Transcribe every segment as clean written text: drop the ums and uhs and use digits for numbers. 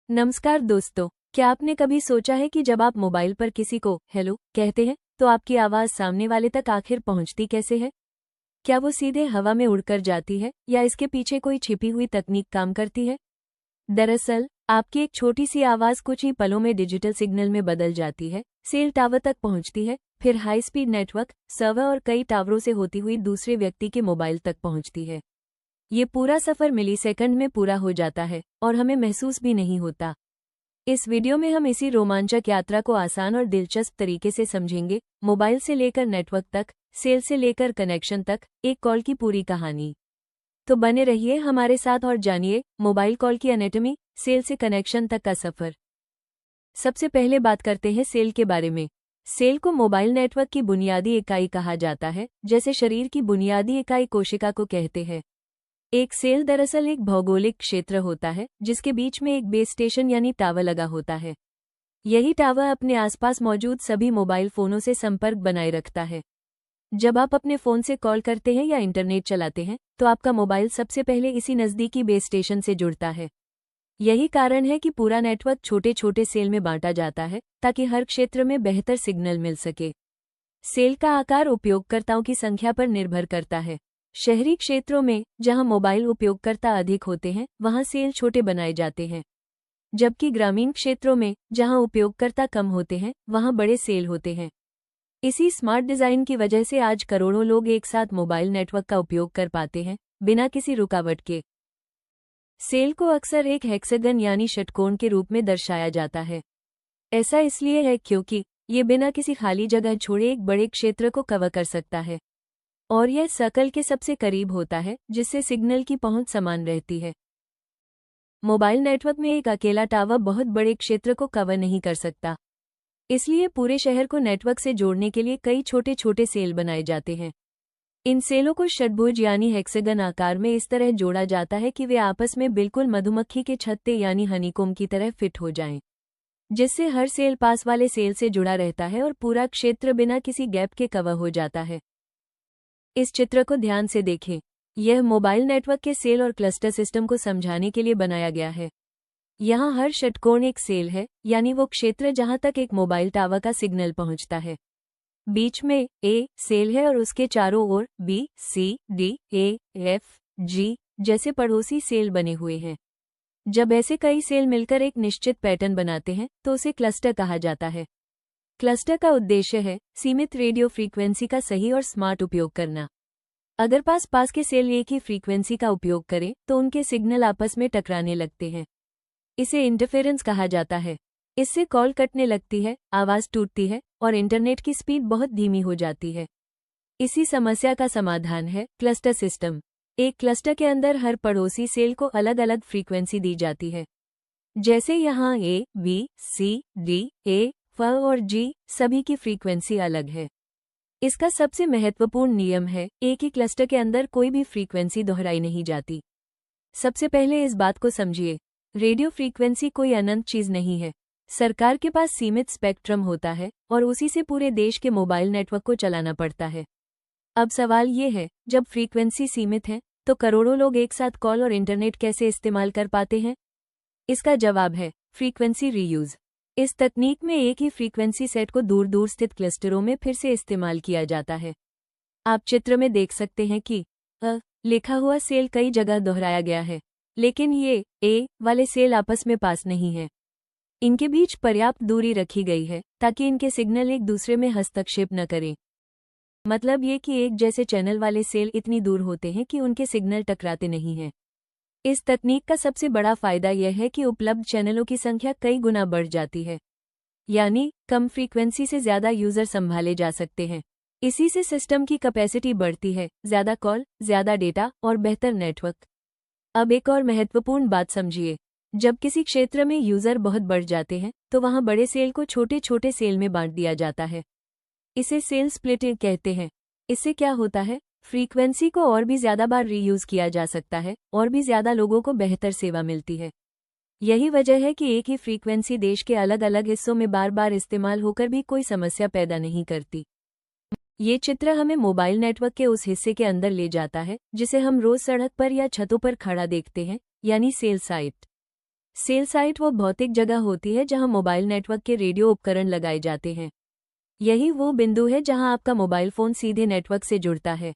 नमस्कार दोस्तों, क्या आपने कभी सोचा है कि जब आप मोबाइल पर किसी को हेलो कहते हैं तो आपकी आवाज़ सामने वाले तक आखिर पहुंचती कैसे है? क्या वो सीधे हवा में उड़कर जाती है या इसके पीछे कोई छिपी हुई तकनीक काम करती है? दरअसल आपकी एक छोटी सी आवाज़ कुछ ही पलों में डिजिटल सिग्नल में बदल जाती है, सेल टावर तक पहुंचती है, फिर हाई स्पीड नेटवर्क सर्वर और कई टावरों से होती हुई दूसरे व्यक्ति के मोबाइल तक पहुंचती है। ये पूरा सफ़र मिलीसेकंड में पूरा हो जाता है और हमें महसूस भी नहीं होता। इस वीडियो में हम इसी रोमांचक यात्रा को आसान और दिलचस्प तरीके से समझेंगे, मोबाइल से लेकर नेटवर्क तक, सेल से लेकर कनेक्शन तक, एक कॉल की पूरी कहानी। तो बने रहिए हमारे साथ और जानिए मोबाइल कॉल की एनाटॉमी, सेल से कनेक्शन तक का सफ़र। सबसे पहले बात करते हैं सेल के बारे में। सेल को मोबाइल नेटवर्क की बुनियादी इकाई कहा जाता है, जैसे शरीर की बुनियादी इकाई कोशिका को कहते हैं। एक सेल दरअसल एक भौगोलिक क्षेत्र होता है जिसके बीच में एक बेस स्टेशन यानी टावर लगा होता है। यही टावर अपने आसपास मौजूद सभी मोबाइल फोनों से संपर्क बनाए रखता है। जब आप अपने फोन से कॉल करते हैं या इंटरनेट चलाते हैं तो आपका मोबाइल सबसे पहले इसी नज़दीकी बेस स्टेशन से जुड़ता है। यही कारण है कि पूरा नेटवर्क छोटे छोटे सेल में बांटा जाता है ताकि हर क्षेत्र में बेहतर सिग्नल मिल सके। सेल का आकार उपयोगकर्ताओं की संख्या पर निर्भर करता है। शहरी क्षेत्रों में जहां मोबाइल उपयोगकर्ता अधिक होते हैं वहां सेल छोटे बनाए जाते हैं, जबकि ग्रामीण क्षेत्रों में जहां उपयोगकर्ता कम होते हैं वहां बड़े सेल होते हैं। इसी स्मार्ट डिजाइन की वजह से आज करोड़ों लोग एक साथ मोबाइल नेटवर्क का उपयोग कर पाते हैं, बिना किसी रुकावट के। सेल को अक्सर एक हेक्सागन यानी षटकोण के रूप में दर्शाया जाता है। ऐसा इसलिए है क्योंकि ये बिना किसी खाली जगह छोड़े एक बड़े क्षेत्र को कवर कर सकता है और यह सर्कल के सबसे करीब होता है, जिससे सिग्नल की पहुंच समान रहती है। मोबाइल नेटवर्क में एक अकेला टावर बहुत बड़े क्षेत्र को कवर नहीं कर सकता, इसलिए पूरे शहर को नेटवर्क से जोड़ने के लिए कई छोटे छोटे सेल बनाए जाते हैं। इन सेलों को षटभुज यानी हेक्सागन आकार में इस तरह जोड़ा जाता है कि वे आपस में बिल्कुल मधुमक्खी के छत्ते यानी हनीकॉम्ब की तरह फिट हो जाएं, जिससे हर सेल पास वाले सेल से जुड़ा रहता है और पूरा क्षेत्र बिना किसी गैप के कवर हो जाता है। इस चित्र को ध्यान से देखें। यह मोबाइल नेटवर्क के सेल और क्लस्टर सिस्टम को समझाने के लिए बनाया गया है। यहाँ हर षटकोण एक सेल है, यानी वो क्षेत्र जहाँ तक एक मोबाइल टावर का सिग्नल पहुँचता है। बीच में ए सेल है और उसके चारों ओर बी, सी, डी, ए, एफ, जी जैसे पड़ोसी सेल बने हुए हैं। जब ऐसे कई सेल मिलकर एक निश्चित पैटर्न बनाते हैं तो उसे क्लस्टर कहा जाता है। क्लस्टर का उद्देश्य है सीमित रेडियो फ्रीक्वेंसी का सही और स्मार्ट उपयोग करना। अगर पास के सेल एक ही फ्रीक्वेंसी का उपयोग करें तो उनके सिग्नल आपस में टकराने लगते हैं। इसे इंटरफेरेंस कहा जाता है। इससे कॉल कटने लगती है, आवाज़ टूटती है और इंटरनेट की स्पीड बहुत धीमी हो जाती है। इसी समस्या का समाधान है क्लस्टर सिस्टम। एक क्लस्टर के अंदर हर पड़ोसी सेल को अलग अलग फ्रीक्वेंसी दी जाती है। जैसे यहाँ ए, बी, सी, डी, ए, फ और जी सभी की फ्रीक्वेंसी अलग है। इसका सबसे महत्वपूर्ण नियम है, एक ही क्लस्टर के अंदर कोई भी फ्रीक्वेंसी दोहराई नहीं जाती। सबसे पहले इस बात को समझिए, रेडियो फ्रीक्वेंसी कोई अनंत चीज नहीं है। सरकार के पास सीमित स्पेक्ट्रम होता है और उसी से पूरे देश के मोबाइल नेटवर्क को चलाना पड़ता है। अब सवाल ये है, जब फ्रीक्वेंसी सीमित है तो करोड़ों लोग एक साथ कॉल और इंटरनेट कैसे इस्तेमाल कर पाते हैं? इसका जवाब है फ्रीक्वेंसी रीयूज। इस तकनीक में एक ही फ्रीक्वेंसी सेट को दूर दूर स्थित क्लस्टरों में फिर से इस्तेमाल किया जाता है। आप चित्र में देख सकते हैं कि लिखा हुआ सेल कई जगह दोहराया गया है, लेकिन ये ए वाले सेल आपस में पास नहीं है। इनके बीच पर्याप्त दूरी रखी गई है ताकि इनके सिग्नल एक दूसरे में हस्तक्षेप न करें। मतलब ये कि एक जैसे चैनल वाले सेल इतनी दूर होते हैं कि उनके सिग्नल टकराते नहीं हैं। इस तकनीक का सबसे बड़ा फायदा यह है कि उपलब्ध चैनलों की संख्या कई गुना बढ़ जाती है, यानी कम फ्रीक्वेंसी से ज़्यादा यूज़र संभाले जा सकते हैं। इसी से सिस्टम की कैपेसिटी बढ़ती है, ज़्यादा कॉल, ज़्यादा डेटा और बेहतर नेटवर्क। अब एक और महत्वपूर्ण बात समझिए, जब किसी क्षेत्र में यूज़र बहुत बढ़ जाते हैं तो वहाँ बड़े सेल को छोटे छोटे सेल में बांट दिया जाता है। इसे सेल स्प्लिटिंग कहते हैं। इससे क्या होता है, फ्रीक्वेंसी को और भी ज़्यादा बार रीयूज़ किया जा सकता है और भी ज़्यादा लोगों को बेहतर सेवा मिलती है। यही वजह है कि एक ही फ्रीक्वेंसी देश के अलग अलग हिस्सों में बार बार इस्तेमाल होकर भी कोई समस्या पैदा नहीं करती। ये चित्र हमें मोबाइल नेटवर्क के उस हिस्से के अंदर ले जाता है जिसे हम रोज सड़क पर या छतों पर खड़ा देखते हैं, यानी सेल साइट। सेल साइट वो भौतिक जगह होती है जहां मोबाइल नेटवर्क के रेडियो उपकरण लगाए जाते हैं। यही वो बिंदु है जहां आपका मोबाइल फोन सीधे नेटवर्क से जुड़ता है।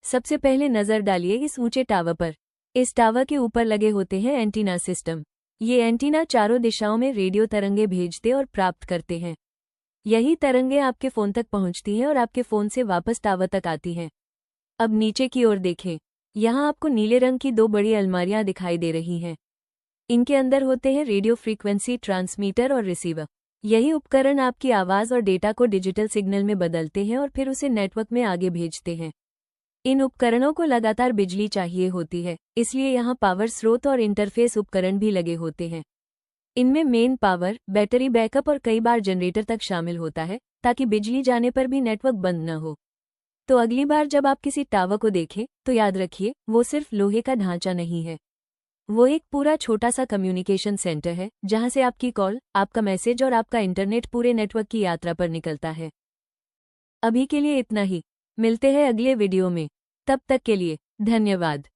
सबसे पहले नजर डालिए इस ऊंचे टावर पर। इस टावर के ऊपर लगे होते हैं एंटीना सिस्टम। ये एंटीना चारों दिशाओं में रेडियो तरंगे भेजते और प्राप्त करते हैं। यही तरंगे आपके फोन तक पहुंचती हैं और आपके फोन से वापस टावर तक आती हैं। अब नीचे की ओर देखें। यहाँ आपको नीले रंग की दो बड़ी अलमारियां दिखाई दे रही हैं। इनके अंदर होते हैं रेडियो फ्रीक्वेंसी ट्रांसमीटर और रिसीवर। यही उपकरण आपकी आवाज़ और डेटा को डिजिटल सिग्नल में बदलते हैं और फिर उसे नेटवर्क में आगे भेजते हैं। इन उपकरणों को लगातार बिजली चाहिए होती है, इसलिए यहाँ पावर स्रोत और इंटरफेस उपकरण भी लगे होते हैं। इनमें मेन पावर, बैटरी बैकअप और कई बार जनरेटर तक शामिल होता है, ताकि बिजली जाने पर भी नेटवर्क बंद न हो। तो अगली बार जब आप किसी टावर को देखें तो याद रखिए, वो सिर्फ लोहे का ढांचा नहीं है। वो एक पूरा छोटा सा कम्युनिकेशन सेंटर है जहां से आपकी कॉल, आपका मैसेज और आपका इंटरनेट पूरे नेटवर्क की यात्रा पर निकलता है। अभी के लिए इतना ही। मिलते हैं अगले वीडियो में। तब तक के लिए धन्यवाद।